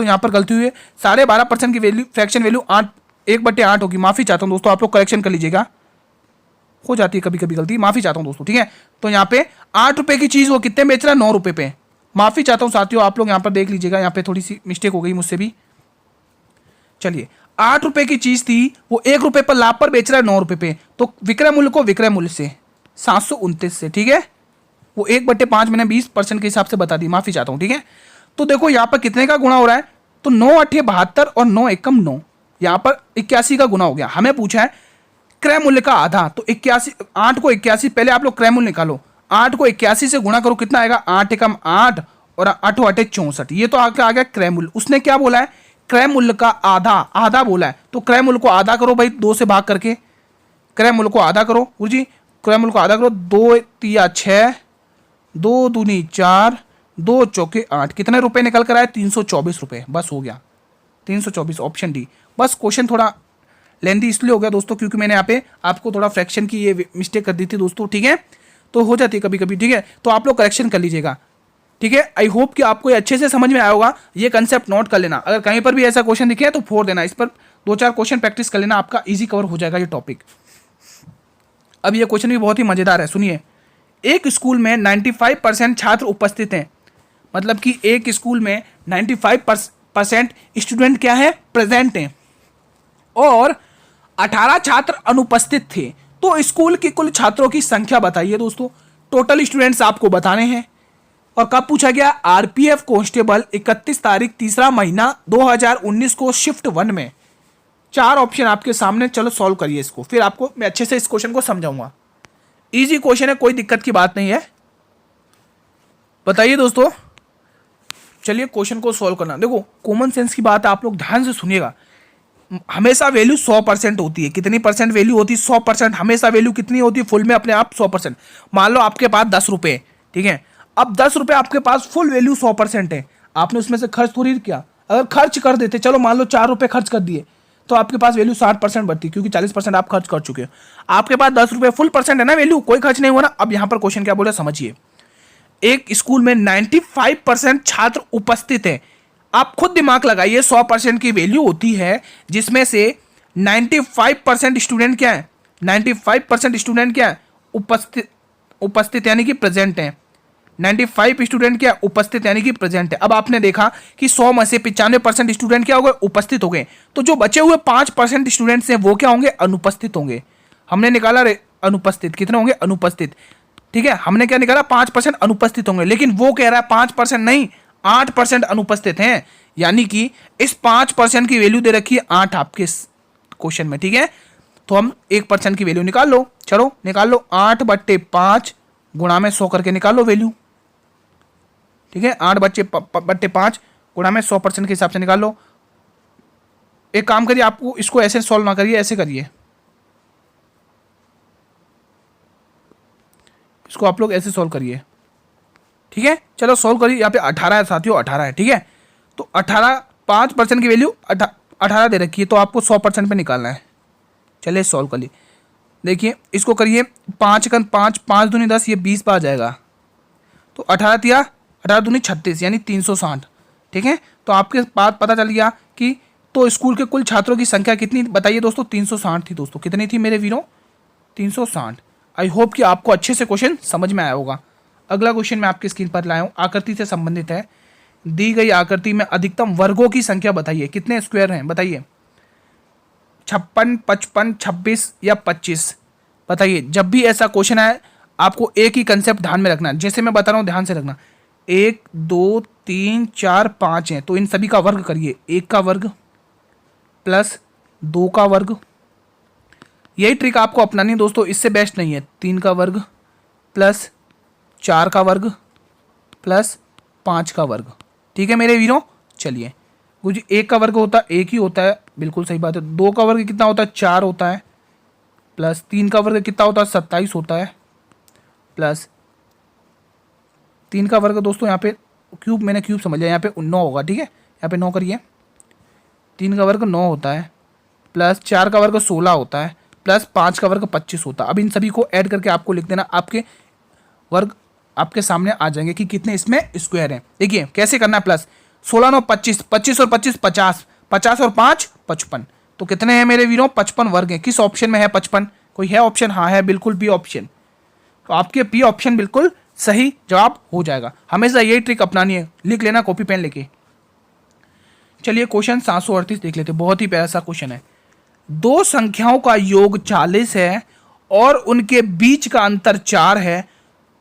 यहां पर गलती हुई है। 12.5% की वैल्यू फ्रैक्शन वैल्यू 1/8 होगी। माफी चाहता हूं दोस्तों, आप लोग करेक्शन कर लीजिएगा, हो जाती है कभी कभी गलती, माफी चाहता हूं दोस्तों। ठीक है, तो यहाँ पे 8 रुपए की चीज वो कितने बेच रहा है? 9 रुपए पे। माफी चाहता हूं साथियों, आप लोग यहाँ पर देख लीजिएगा, यहाँ पे थोड़ी सी मिस्टेक हो गई मुझसे भी। चलिए 8 रुपए की चीज थी, वो 1 रुपए पर लाभ पर बेच रहा है 9 रुपए पे। तो विक्रय मूल्य को विक्रय मूल्य से 729 से, ठीक है, वो 1/5 मैंने 20% के हिसाब से बता दी, माफी चाहता हूं। ठीक है, तो देखो यहाँ पर कितने का गुणा हो रहा है, तो 9 8 72 और 9 एकम 9, यहाँ पर 81 का गुना हो गया। हमें पूछा है क्रय मूल्य का आधा, तो 81, 8 को 81, पहले आप लोग क्रय मूल्य निकालो, 8 को 81 से गुणा करो, कितना आएगा, 8 एकम 8 और 8 8 64, ये तो आगे आ गया क्रय मूल्य। उसने क्या बोला है, क्रय मूल्य का आधा, आधा बोला है, तो क्रय मूल्य को आधा करो भाई, 2 से भाग करके क्रय मूल्य को आधा करो गुरुजी, क्रय मूल्य को आधा करो, 2 तिया 6, 2 दूनी 4, 2 चौके 8, कितने रुपए निकल कर आए, 324 रुपए, बस हो गया 324, ऑप्शन डी। बस क्वेश्चन थोड़ा लेंथी इसलिए हो गया दोस्तों क्योंकि मैंने यहाँ पे आपको थोड़ा फ्रैक्शन की ये मिस्टेक कर दी थी दोस्तों, ठीक है, तो हो जाती है कभी कभी, ठीक है, तो आप लोग करेक्शन कर लीजिएगा, ठीक है। आई होप कि आपको ये अच्छे से समझ में आया होगा, ये कंसेप्ट नोट कर लेना, अगर कहीं पर भी ऐसा क्वेश्चन दिखे तो फोड़ देना, इस पर 2-4 क्वेश्चन प्रैक्टिस कर लेना, आपका ईजी कवर हो जाएगा ये टॉपिक। अब ये क्वेश्चन भी बहुत ही मजेदार है, सुनिए। एक स्कूल में 95% छात्र उपस्थित हैं, मतलब कि एक स्कूल में 95% स्टूडेंट क्या है, प्रेजेंट हैं, और 18 छात्र अनुपस्थित थे, तो स्कूल की कुल छात्रों की संख्या बताइए दोस्तों। टोटल स्टूडेंट्स आपको बताने हैं। और कब पूछा गया, आरपीएफ कांस्टेबल 31 तारीख 3रा महीना 2019 को शिफ्ट 1 में। 4 ऑप्शन आपके सामने, चलो सॉल्व करिए इसको, फिर आपको मैं अच्छे से इस क्वेश्चन को समझाऊंगा। इजी क्वेश्चन है, कोई दिक्कत की बात नहीं है, बताइए दोस्तों। चलिए क्वेश्चन को सॉल्व करना, देखो कॉमन सेंस की बात है, आप लोग ध्यान से सुनिएगा। हमेशा वैल्यू 100% होती है, कितनी परसेंट वैल्यू होती है, 100%, हमेशा वैल्यू कितनी होती है, फुल में अपने आप 100%। मान लो आपके पास 10 रुपए, ठीक है, अब 10 रुपए आपके पास फुल वैल्यू 100% है, आपने उसमें से खर्च थोड़ी किया, अगर खर्च कर देते, चलो मान लो 4 रुपए खर्च कर दिए, तो आपके पास वैल्यू 60% बढ़ती, क्योंकि 40% आप खर्च कर चुके हो। आपके पास 10 रुपए फुल परसेंट है ना वैल्यू, कोई खर्च नहीं हुआ ना। अब यहां पर क्वेश्चन क्या बोला समझिए, एक स्कूल में 95% छात्र उपस्थित है, आप खुद दिमाग लगाइए, 100% की वैल्यू होती है जिसमें से 95% स्टूडेंट क्या है, 95% स्टूडेंट क्या है, उपस्थित, उपस्थित यानी कि प्रेजेंट है। 95 स्टूडेंट क्या उपस्थित यानी कि प्रेजेंट है। अब आपने देखा कि 100 में से 95% स्टूडेंट क्या हो गए, उपस्थित हो गए, तो जो बचे हुए 5% स्टूडेंट्स हैं वो क्या होंगे, अनुपस्थित होंगे। हमने निकाला अनुपस्थित, कितने होंगे, अनुपस्थित, ठीक है, हमने क्या निकाला, 5% अनुपस्थित होंगे, लेकिन वो कह रहा है 5% नहीं, 8% अनुपस्थित हैं, यानी कि इस 5% की वैल्यू दे रखी है 8 आपके क्वेश्चन में, ठीक है। तो हम 1% की वैल्यू निकाल लो, चलो निकाल लो, 8/5 गुणा में 100 करके निकाल लो वैल्यू, ठीक है, 8/5 गुणा में 100% के हिसाब से निकाल लो। एक काम करिए, आपको इसको ऐसे सॉल्व ना करिए, ऐसे करिए, इसको आप लोग ऐसे सॉल्व करिए, ठीक है, चलो सॉल्व करिए। यहाँ पे 18 है साथियों, 18 है, ठीक है, तो 18, 5% की वैल्यू 18 दे रखी है, तो आपको 100% पे निकालना है। चलिए सॉल्व करिए, देखिए इसको करिए, 5 का 5, 5 दूनी 10, ये 20 पर आ जाएगा, तो 18 तिया 18 दूनी 36 यानी 360, ठीक है। तो आपके पास पता चल गया कि तो स्कूल के कुल छात्रों की संख्या कितनी बताइए दोस्तों, 360 थी दोस्तों, कितनी थी मेरे वीरों, 360। आई होप कि आपको अच्छे से क्वेश्चन समझ में आया होगा। अगला क्वेश्चन मैं आपकी स्क्रीन पर लाया हूँ, आकृति से संबंधित है। दी गई आकृति में अधिकतम वर्गों की संख्या बताइए, कितने स्क्वायर हैं बताइए, 56, 55, 26 या 25, बताइए। जब भी ऐसा क्वेश्चन आए आपको एक ही कंसेप्ट ध्यान में रखना, जैसे मैं बता रहा हूँ ध्यान से रखना, 1 2 3 4 5 हैं, तो इन सभी का वर्ग करिए, 1 का वर्ग प्लस 2 का वर्ग, यही ट्रिक आपको अपनानी है दोस्तों, इससे बेस्ट नहीं है, 3 का वर्ग प्लस 4 का वर्ग प्लस 5 का वर्ग, ठीक है मेरे वीरों। चलिए कुछ 1 का वर्ग होता है 1 ही होता है, बिल्कुल सही बात है। 2 का वर्ग कितना होता है, 4 होता है, प्लस 3 का वर्ग कितना होता है, 27 होता है, प्लस 3 का वर्ग दोस्तों यहाँ पे क्यूब, मैंने क्यूब समझ लिया, यहाँ पे 9 होगा, ठीक है, यहाँ पे 9 करिए, 3 का वर्ग 9 होता है, प्लस 4 का वर्ग 16 होता है, प्लस 5 का वर्ग 25 होता है। अब इन सभी को ऐड करके आपको लिख देना, आपके वर्ग आपके सामने आ जाएंगे कि कितने इसमें स्क्वायर हैं। देखिए कैसे करना है, प्लस 16 9 25, 25 और 25 50, 50 और 5 55, तो कितने हैं मेरे वीरों, 55 वर्ग हैं। किस ऑप्शन में है 55, कोई है ऑप्शन, हाँ है, बिल्कुल बी ऑप्शन, तो आपके बी ऑप्शन बिल्कुल सही जवाब हो जाएगा। हमेशा यही ट्रिक अपनानी है, लिख लेना कॉपी पेन लेके। चलिए क्वेश्चन 738 देख लेते, बहुत ही प्यारा सा क्वेश्चन है। दो संख्याओं का योग 40 है और उनके बीच का अंतर 4 है,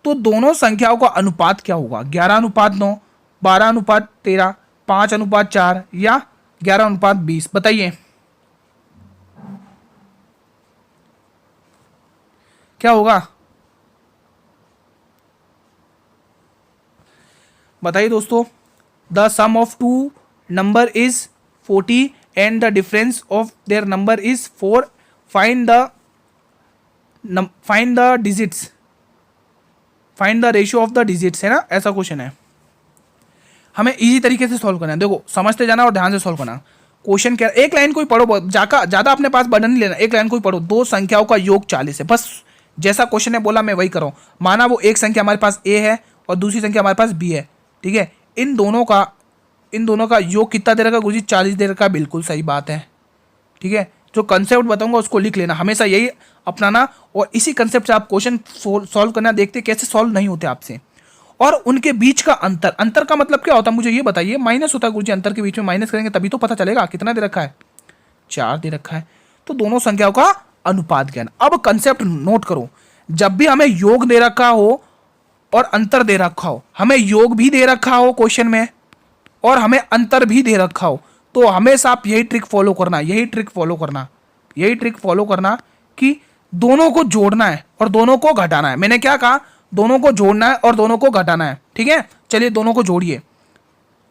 तो दोनों संख्याओं का अनुपात क्या होगा, 11:9 12:13, 5:4 या 11:20? बताइए क्या होगा? बताइए दोस्तों। The sum of two number is 40 and the difference of their number is 4. Find the digits, find the ratio of the digits, है ना, ऐसा क्वेश्चन है। हमें इजी तरीके से सॉल्व करना है। देखो समझते जाना और ध्यान से सॉल्व करना। क्वेश्चन क्या, एक लाइन को ही पढ़ो, ज़्यादा अपने पास बर्डन नहीं लेना, एक लाइन को ही पढ़ो। दो संख्याओं का योग 40 है, बस जैसा क्वेश्चन है बोला मैं वही कर रहा हूँ। माना वो एक संख्या हमारे पास ए है और दूसरी संख्या हमारे पास बी है, ठीक है। इन दोनों का योग कितना दे रखा है गुरुजी? 40 दे रखा है। बिल्कुल सही बात है, ठीक है। जो कंसेप्ट बताऊंगा उसको लिख लेना, हमेशा यही अपनाना और इसी कंसेप्ट से आप क्वेश्चन सॉल्व करना। देखते कैसे सॉल्व नहीं होते आपसे। और उनके बीच का अंतर का मतलब क्या होता है मुझे ये बताइए? माइनस होता है गुरुजी, अंतर के बीच में माइनस करेंगे तभी तो पता चलेगा। कितना दे रखा है? 4 दे रखा है। तो दोनों संख्याओं का अनुपात ज्ञान। अब कंसेप्ट नोट करो, जब भी हमें योग दे रखा हो और अंतर दे रखा हो, हमें योग भी दे रखा हो क्वेश्चन में और हमें अंतर भी दे रखा हो, तो हमेशा आप यही ट्रिक फॉलो करना कि दोनों को जोड़ना है और दोनों को घटाना है। मैंने क्या कहा? दोनों को जोड़ना है और दोनों को घटाना है, ठीक है। चलिए दोनों को जोड़िए।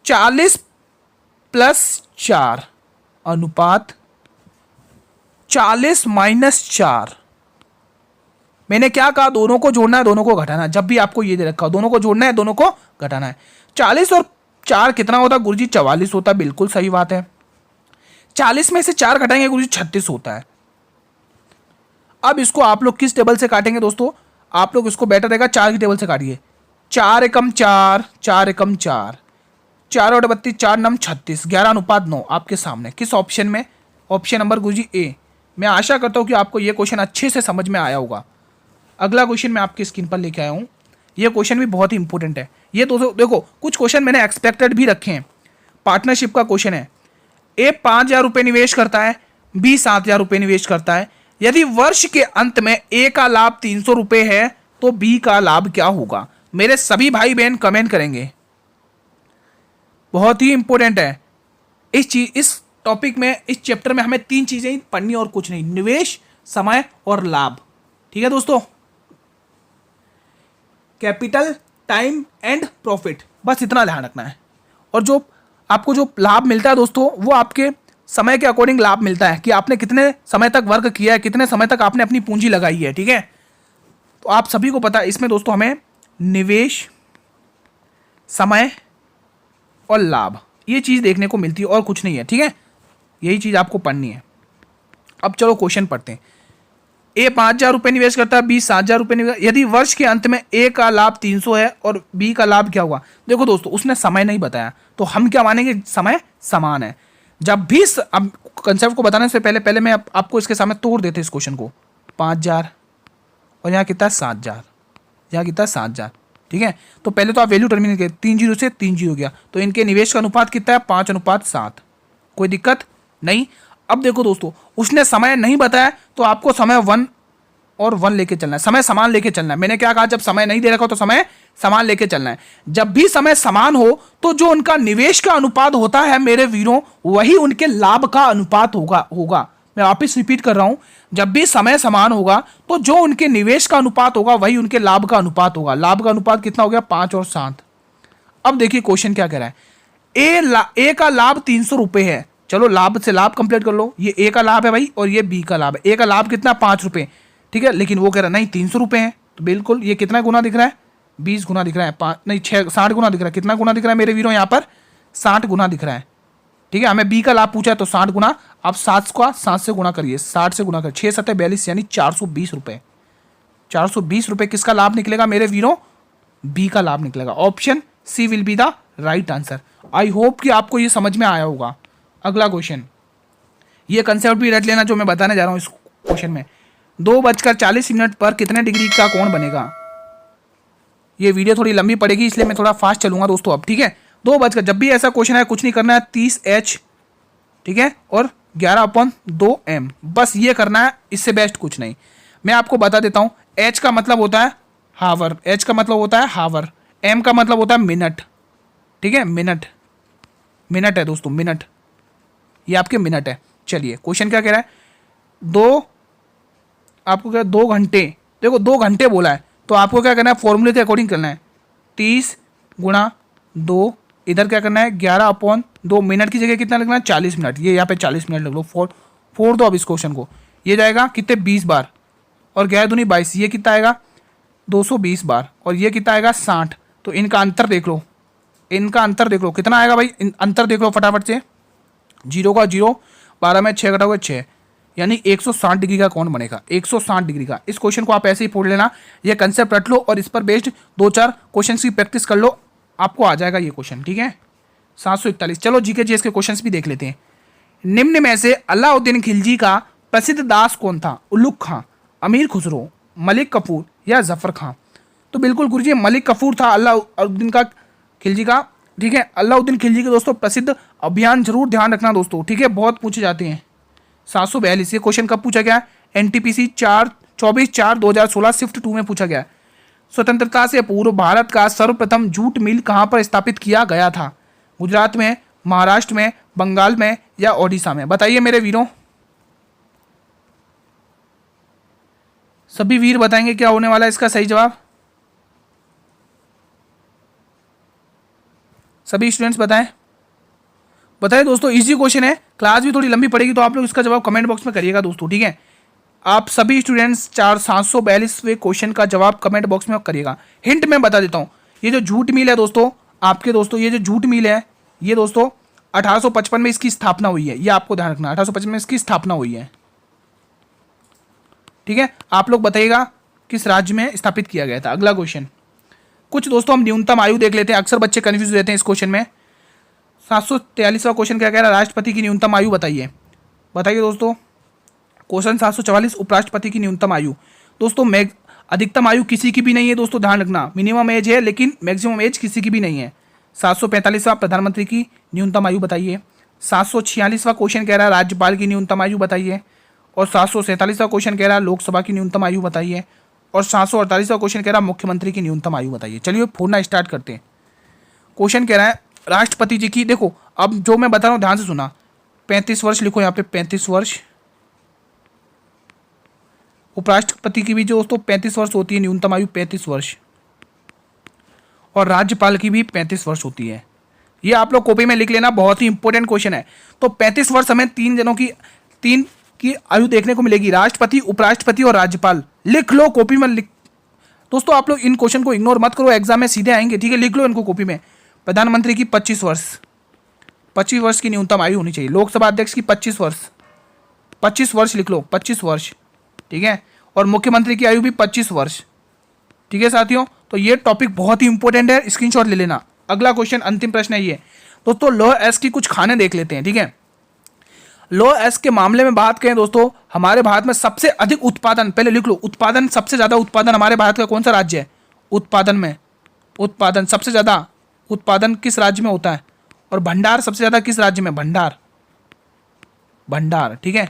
40 + 4 अनुपात 40 - 4। मैंने क्या कहा? दोनों को जोड़ना है, दोनों को घटाना है। जब भी आपको ये दे रखा हो, दोनों को जोड़ना है, दोनों को घटाना है। 40 और 4 कितना होता है गुरुजी? 44 होता है। बिल्कुल सही बात है। 40 में से 4 घटाएंगे गुरुजी, 36 होता है। अब इसको आप लोग किस टेबल से काटेंगे दोस्तों? आप लोग इसको बेटर रहेगा 4 की टेबल से काटिए। 4 एकम 4, 4 एकम 4, 4 और 32, 4 नम 36, 11:9 आपके सामने। किस ऑप्शन में? ऑप्शन नंबर गुरुजी ए। मैं आशा करता हूं कि आपको यह क्वेश्चन अच्छे से समझ में आया होगा। अगला क्वेश्चन मैं आपकी स्क्रीन पर लेके आया हूं। यह क्वेश्चन भी बहुत ही इंपॉर्टेंट है। ये दोस्तों देखो, कुछ क्वेश्चन मैंने एक्सपेक्टेड भी रखे हैं। पार्टनरशिप का क्वेश्चन है। ए 5,000 रुपये निवेश करता है, बी 7,000 रुपये निवेश करता है। यदि वर्ष के अंत में ए का लाभ 300 रुपये है तो बी का लाभ क्या होगा? मेरे सभी भाई बहन कमेंट करेंगे। बहुत ही इंपॉर्टेंट है। इस टॉपिक में, इस चैप्टर में हमें 3 चीजें ही पढ़नी और कुछ नहीं। निवेश, समय और लाभ, ठीक है दोस्तों। कैपिटल, टाइम एंड प्रॉफिट, बस इतना ध्यान रखना है। और जो आपको जो लाभ मिलता है दोस्तों, वो आपके समय के अकॉर्डिंग लाभ मिलता है कि आपने कितने समय तक वर्क किया है, कितने समय तक आपने अपनी पूंजी लगाई है, ठीक है। तो आप सभी को पता है इसमें दोस्तों हमें निवेश, समय और लाभ, ये चीज़ देखने को मिलती है और कुछ नहीं है, ठीक है। यही चीज़ आपको पढ़नी है। अब चलो क्वेश्चन पढ़ते हैं। ए 5,000 रुपये निवेश करता है, बी 7,000 रुपये निवेश। यदि वर्ष के अंत में ए का लाभ 300 है और बी का लाभ क्या हुआ? देखो दोस्तों, उसने समय नहीं बताया तो हम क्या मानेंगे? समय समान है। जब भी अब कंसेप्ट को बताने से पहले मैं आपको इसके सामने तोड़ देते इस क्वेश्चन को। 5,000 और यहाँ कितना? 7,000, यहाँ कितना? 7,000, ठीक है। तो पहले तो आप वैल्यू टर्मिनेट किए, 3 0 से 3 0 गया, तो इनके निवेश का अनुपात कितना है? 5:7। कोई दिक्कत नहीं। अब देखो दोस्तों, उसने समय नहीं बताया तो आपको समय 1 और 1 लेके चलना है, समय समान लेके चलना है। मैंने क्या कहा? जब समय नहीं दे रखा हो तो समय समान लेके चलना है। जब भी समय समान हो तो जो उनका निवेश का अनुपात होता है मेरे वीरों, वही उनके लाभ का अनुपात होगा। मैं वापिस रिपीट कर रहा हूं, जब भी समय समान होगा तो जो उनके निवेश का अनुपात होगा वही उनके लाभ का अनुपात होगा। लाभ का अनुपात कितना हो गया? 5 और 7। अब देखिए क्वेश्चन क्या कह रहा है। ए का लाभ 300 रुपये है। चलो लाभ से लाभ कंप्लीट कर लो। ये ए का लाभ है भाई और ये बी का लाभ है। ए का लाभ कितना? 5 रुपये, ठीक है। लेकिन वो कह रहा है नहीं 300 रुपये है, तो बिल्कुल ये कितना गुना दिख रहा है? 20 गुना दिख रहा है। 5 नहीं 60 गुना दिख रहा है। कितना गुना दिख रहा है मेरे वीरों? यहाँ पर 60 गुना दिख रहा है, ठीक है। हमें बी का लाभ पूछा है तो 60 गुना। आप 7 से गुना करिए, 60 से गुना करिए, 6 7 42 यानी 420 रुपये। 420 रुपये किसका लाभ निकलेगा मेरे वीरों? बी का लाभ निकलेगा। Option C will be the right answer. I hope कि आपको ये समझ में आया होगा। अगला क्वेश्चन, ये कंसेप्ट भी रट लेना जो मैं बताने जा रहा हूँ इस क्वेश्चन में। 2:40 पर कितने डिग्री का कोण बनेगा? ये वीडियो थोड़ी लंबी पड़ेगी इसलिए मैं थोड़ा फास्ट चलूंगा दोस्तों अब, ठीक है। 2 जब भी ऐसा क्वेश्चन है कुछ नहीं करना है, 30H, ठीक है, और 11/2m, बस ये करना है, इससे बेस्ट कुछ नहीं। मैं आपको बता देता हूँ। H का मतलब होता है हावर, H का मतलब होता है हावर, M का मतलब होता है मिनट, ठीक है, मिनट, मिनट है दोस्तों, मिनट, ये आपके मिनट है। चलिए क्वेश्चन क्या कह रहा है, आपको क्या 2 घंटे, देखो 2 घंटे बोला है तो आपको क्या करना है, फॉर्मूले के अकॉर्डिंग करना है। 30 गुणा 2, इधर क्या करना है 11/2, मिनट की जगह कितना लिखना है 40 मिनट, ये यहाँ पे 40 मिनट लिख लो। फोड़ दो अब इस क्वेश्चन को, ये जाएगा कितने 20 बार, और 11 दूनी 22, ये कितना आएगा 220 बार, और ये कितना आएगा 60। तो इनका अंतर देख लो, इनका अंतर देख लो कितना आएगा भाई, अंतर देख लो फटाफट से। 0 का 0, 12 में 6 घटाओगे 6, यानी 160 डिग्री का कौन बनेगा, 160 डिग्री का। इस क्वेश्चन को आप ऐसे ही फोड़ लेना, ये कंसेप्ट रट लो और इस पर बेस्ड 2-4 क्वेश्चन की प्रैक्टिस कर लो, आपको आ जाएगा ये क्वेश्चन, ठीक है। 741। चलो जीके जीएस के क्वेश्चन भी देख लेते हैं। निम्न में से अलाउद्दीन खिलजी का प्रसिद्ध दास कौन था, उल्लुक खां, अमीर खुसरो, मलिक कफूर या जफर खां। तो बिल्कुल गुरुजी मलिक कफूर था अलाउद्दीन का खिलजी का, ठीक है। अलाउद्दीन खिलजी के दोस्तों प्रसिद्ध अभियान जरूर ध्यान रखना दोस्तों, ठीक है, बहुत पूछे जाते हैं। 742। ये क्वेश्चन कब पूछा गया, एनटीपीसी 24/4/2016 शिफ्ट 2 में पूछा गया। स्वतंत्रता से पूर्व भारत का सर्वप्रथम जूट मिल कहाँ पर स्थापित किया गया था, गुजरात में, महाराष्ट्र में, बंगाल में या ओडिशा में। बताइए मेरे वीरों, सभी वीर बताएंगे क्या होने वाला है इसका सही जवाब। सभी स्टूडेंट्स बताएं दोस्तों, इजी क्वेश्चन है, क्लास भी थोड़ी लंबी पड़ेगी तो आप लोग इसका जवाब कमेंट बॉक्स में करिएगा दोस्तों, ठीक है। आप सभी स्टूडेंट्स 742वें क्वेश्चन का जवाब कमेंट बॉक्स में करिएगा। हिंट मैं बता देता हूँ, ये जो जूट मिल है दोस्तों आपके दोस्तों, ये जो जूट मिल है ये दोस्तों 1855 में इसकी स्थापना हुई है, ये आपको ध्यान रखना, 1855 में इसकी स्थापना हुई है, ठीक है। आप लोग बताइएगा किस राज्य में स्थापित किया गया था। अगला क्वेश्चन, कुछ दोस्तों हम न्यूनतम आयु देख लेते हैं, अक्सर बच्चे कंफ्यूज रहते हैं इस क्वेश्चन में। 743वां क्वेश्चन क्या कह रहा है, राष्ट्रपति की न्यूनतम आयु बताइए। बताइए दोस्तों, क्वेश्चन 744 उपराष्ट्रपति की न्यूनतम आयु। दोस्तों अधिकतम आयु किसी की भी नहीं है दोस्तों, ध्यान रखना, मिनिमम एज है लेकिन मैक्सिमम एज किसी की भी नहीं है। 745वां प्रधानमंत्री की न्यूनतम आयु बताइए। 746वां क्वेश्चन कह रहा है राज्यपाल की न्यूनतम आयु बताइए। और 747वां क्वेश्चन कह रहा है लोकसभा की न्यूनतम आयु बताइए। और 748वां क्वेश्चन कह रहा है मुख्यमंत्री की न्यूनतम आयु बताइए। चलिए फोड़ना स्टार्ट करते हैं। क्वेश्चन कह रहा है राष्ट्रपति जी की, देखो अब जो मैं बता रहा हूँ ध्यान से सुना, 35 वर्ष लिखो यहाँ पे, 35 वर्ष। उपराष्ट्रपति की भी जो दोस्तों 35 वर्ष होती है न्यूनतम आयु, 35 वर्ष। और राज्यपाल की भी 35 वर्ष होती है। ये आप लोग कॉपी में लिख लेना, बहुत ही इंपॉर्टेंट क्वेश्चन है। तो 35 वर्ष हमें तीन की आयु देखने को मिलेगी, राष्ट्रपति, उपराष्ट्रपति और राज्यपाल। लिख लो कॉपी में, लिख दोस्तों, आप लोग इन क्वेश्चन को इग्नोर मत करो, एग्जाम में सीधे आएंगे, ठीक है। लिख लो इनको कॉपी में। प्रधानमंत्री की 25 वर्ष, 25 वर्ष की न्यूनतम आयु होनी चाहिए। लोकसभा अध्यक्ष की 25 वर्ष, 25 वर्ष लिख लो, 25 वर्ष, ठीक है। और मुख्यमंत्री की आयु भी 25 वर्ष, ठीक है साथियों। तो ये टॉपिक बहुत ही इंपॉर्टेंट है, स्क्रीनशॉट ले लेना। अगला क्वेश्चन, अंतिम प्रश्न है ये दोस्तों, लौह अयस्क की कुछ खाने देख लेते हैं, ठीक है। लौह अयस्क के मामले में बात करें दोस्तों, हमारे भारत में सबसे अधिक उत्पादन, पहले लिख लो, उत्पादन सबसे ज्यादा उत्पादन हमारे भारत का कौन सा राज्य है, उत्पादन में, उत्पादन सबसे ज्यादा उत्पादन किस राज्य में होता है, और भंडार सबसे ज्यादा किस राज्य में, भंडार, भंडार, ठीक है।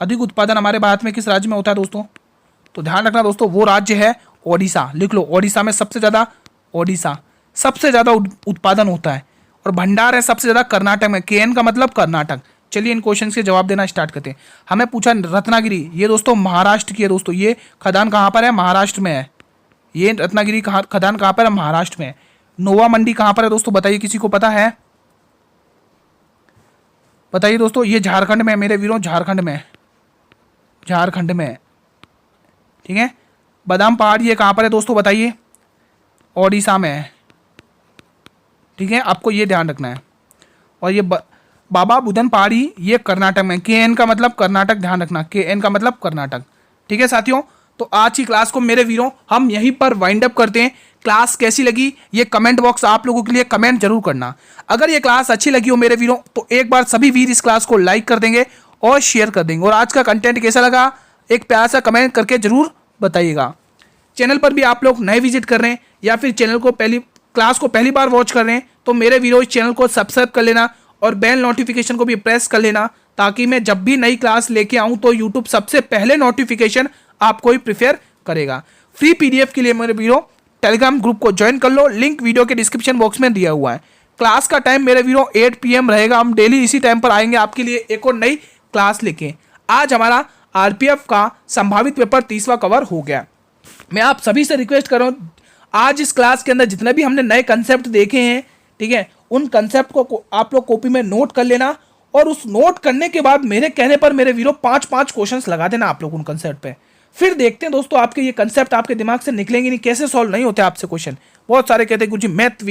अधिक उत्पादन हमारे भारत में किस राज्य में होता है दोस्तों, तो ध्यान रखना दोस्तों, वो राज्य है ओडिशा, लिख लो, ओडिशा में सबसे ज्यादा, ओडिशा सबसे ज्यादा उत्पादन होता है। और भंडार है सबसे ज्यादा कर्नाटक में, केएन का मतलब कर्नाटक। चलिए इन क्वेश्चन के जवाब देना स्टार्ट करते हैं। हमें पूछा रत्नागिरी, ये दोस्तों महाराष्ट्र की है दोस्तों, ये खदान कहाँ पर है, महाराष्ट्र में है। ये रत्नागिरी खदान कहाँ पर है, महाराष्ट्र में। नोवा मंडी कहाँ पर है दोस्तों, बताइए, किसी को पता है, बताइए दोस्तों। ये झारखंड में, मेरे वीरों, झारखंड में, झारखंड में, ठीक है। बादाम पहाड़ ये कहाँ पर है दोस्तों, बताइए, ओडिशा में है, ठीक है, आपको ये ध्यान रखना है। और ये बाबा बुदन पहाड़ी ये कर्नाटक में, केएन का मतलब कर्नाटक, ध्यान रखना, केएन का मतलब कर्नाटक, ठीक है साथियों। तो आज की क्लास को मेरे वीरों हम यहीं पर वाइंड अप करते हैं। क्लास कैसी लगी ये कमेंट बॉक्स आप लोगों के लिए कमेंट जरूर करना। अगर ये क्लास अच्छी लगी हो मेरे वीरों तो एक बार सभी वीर इस क्लास को लाइक कर देंगे और शेयर कर देंगे। और आज का कंटेंट कैसा लगा एक प्यारा सा कमेंट करके जरूर बताइएगा। चैनल पर भी आप लोग नए विजिट कर रहे हैं या फिर चैनल को क्लास को पहली बार वॉच कर रहे हैं तो मेरे वीडियो इस चैनल को सब्सक्राइब कर लेना और बेल नोटिफिकेशन को भी प्रेस कर लेना, ताकि मैं जब भी नई क्लास लेके आऊं तो यूट्यूब सबसे पहले नोटिफिकेशन आपको ही प्रिफेयर करेगा। फ्री पीडीएफ के लिए मेरे वीडियो टेलीग्राम ग्रुप को ज्वाइन कर लो, लिंक वीडियो के डिस्क्रिप्शन बॉक्स में दिया हुआ है। क्लास का टाइम मेरे वीडियो 8 PM रहेगा, हम डेली इसी टाइम पर आएंगे आपके लिए एक और नई क्लास लेके। आज हमारा आरपीएफ का संभावित पेपर 30वां कवर हो गया। मैं आप सभी से रिक्वेस्ट कर रहा हूँ, आज इस क्लास के अंदर जितने भी हमने नए कंसेप्ट देखे हैं, ठीक है, उन कंसेप्ट को आप लोग कॉपी में नोट कर लेना, और उस नोट करने के बाद मेरे कहने पर मेरे वीडियो 5-5 क्वेश्चंस लगा देना आप लोग उन कंसेप्ट पे। फिर देखते हैं दोस्तों आपके ये कंसेप्ट आपके दिमाग से निकलेंगे नहीं, कैसे सॉल्व नहीं होते आपसे क्वेश्चन। बहुत सारे कहते हैं गुरुजी मैथ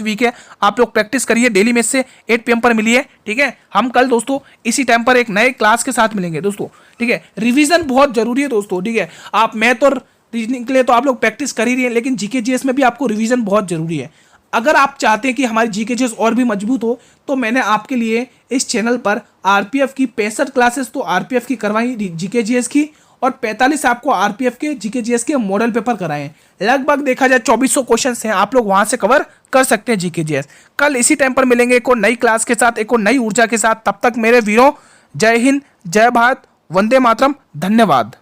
वीक है। आप लोग प्रैक्टिस करिए, डेली में से 8 PM पर मिलिए, ठीक है। हम कल दोस्तों इसी टाइम पर एक नए क्लास के साथ मिलेंगे दोस्तों, ठीक है। रिवीजन बहुत जरूरी है दोस्तों, ठीक है। आप मैथ और रीजनिंग के लिए तो आप लोग प्रैक्टिस कर ही रही है, लेकिन जीके जीएस में भी आपको रिवीजन बहुत जरूरी है। अगर आप चाहते हैं कि हमारी जीके जीएस और भी मजबूत हो, तो मैंने आपके लिए इस चैनल पर आरपीएफ की 65 क्लासेस तो आरपीएफ की करवाई जीके जीएस की, और 45 आपको आरपीएफ के जीके जीएस के मॉडल पेपर कराए हैं। लगभग देखा जाए 2400 क्वेश्चन हैं, आप लोग वहां से कवर कर सकते हैं जीके जीएस। कल इसी टाइम पर मिलेंगे एक और नई क्लास के साथ, एक और नई ऊर्जा के साथ। तब तक मेरे वीरों, जय हिंद, जय भारत, वंदे मातरम, धन्यवाद।